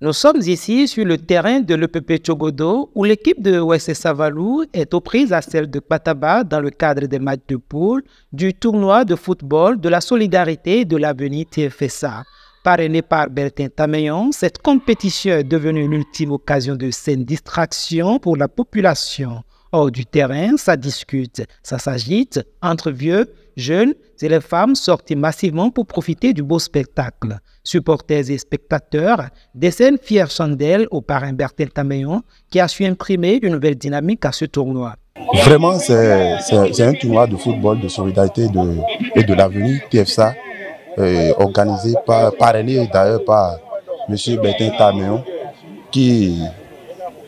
Nous sommes ici sur le terrain de l'EPP Tchogodo où l'équipe de OSC Savalou est aux prises à celle de Kpataba dans le cadre des matchs de poule du tournoi de football de la solidarité et de l'avenir TFSA. Parrainé par Bertin Tameyon, cette compétition est devenue l'ultime occasion de saine distraction pour la population. Hors du terrain, ça discute, ça s'agite entre vieux, jeunes et les femmes sorties massivement pour profiter du beau spectacle. Supporters et spectateurs décernent fière chandelle au parrain Bertin Tameyon qui a su imprimer une nouvelle dynamique à ce tournoi. Vraiment, c'est un tournoi de football de solidarité et de l'avenir TFSA organisé parrainé d'ailleurs par M. Bertin Tameyon qui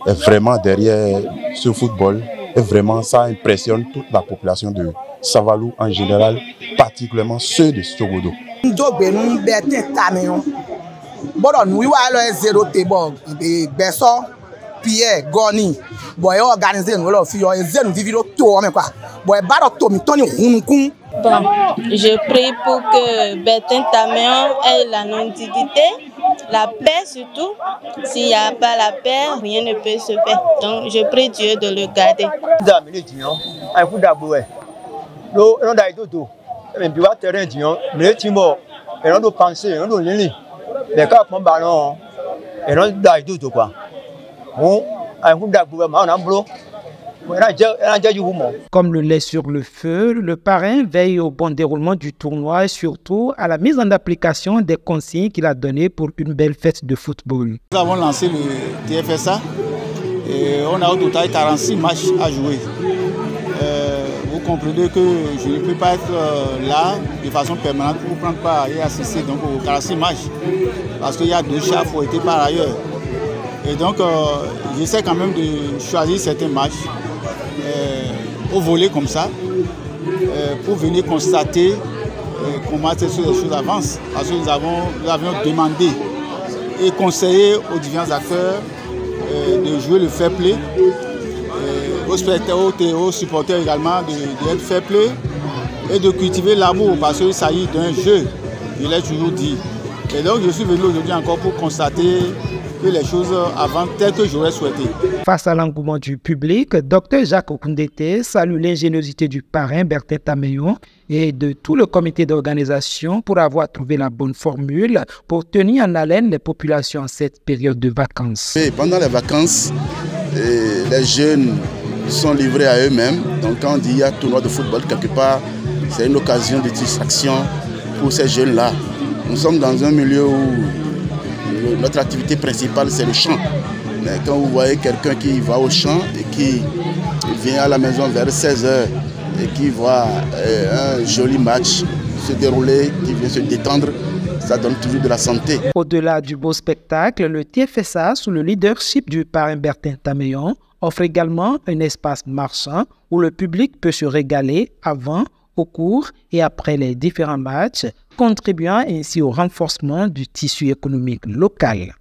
est vraiment derrière ce football. Et vraiment, ça impressionne toute la population de Savalou en général, particulièrement ceux de Tchogodo. Bon, je prie pour que Bertin Tameyon ait la non-dignité, la paix surtout. S'il n'y a pas la paix, rien ne peut se faire. Donc je prie Dieu de le garder. Comme le lait sur le feu, le parrain veille au bon déroulement du tournoi et surtout à la mise en application des consignes qu'il a données pour une belle fête de football. Nous avons lancé le TFSA et on a au total 46 matchs à jouer. Vous comprenez que je ne peux pas être là de façon permanente pour prendre part et assister donc, aux 46 matchs parce qu'il y a 2 chats fouettés par ailleurs. Et donc j'essaie quand même de choisir certains matchs au volet comme ça pour venir constater comment les choses avancent. Parce que nous avions demandé et conseillé aux différents acteurs de jouer le fair play, aux spectateurs et aux supporters également d'être fair play et de cultiver l'amour parce qu'il s'agit d'un jeu, je l'ai toujours dit. Et donc je suis venu aujourd'hui encore pour constater que les choses avancent telles que j'aurais souhaité. Face à l'engouement du public, Dr Jacques Okundete salue l'ingéniosité du parrain Bertin Tameyon et de tout le comité d'organisation pour avoir trouvé la bonne formule pour tenir en haleine les populations en cette période de vacances. Et pendant les vacances, les jeunes sont livrés à eux-mêmes. Donc quand on dit qu'il y a un tournoi de football quelque part, c'est une occasion de distraction pour ces jeunes-là. Nous sommes dans un milieu où notre activité principale, c'est le chant. Mais quand vous voyez quelqu'un qui va au chant et qui vient à la maison vers 16h et qui voit un joli match se dérouler, qui vient se détendre, ça donne toujours de la santé. Au-delà du beau spectacle, le TFSA, sous le leadership du parrain Bertin Tameyon, offre également un espace marchand où le public peut se régaler avant, au cours et après les différents matchs, contribuant ainsi au renforcement du tissu économique local.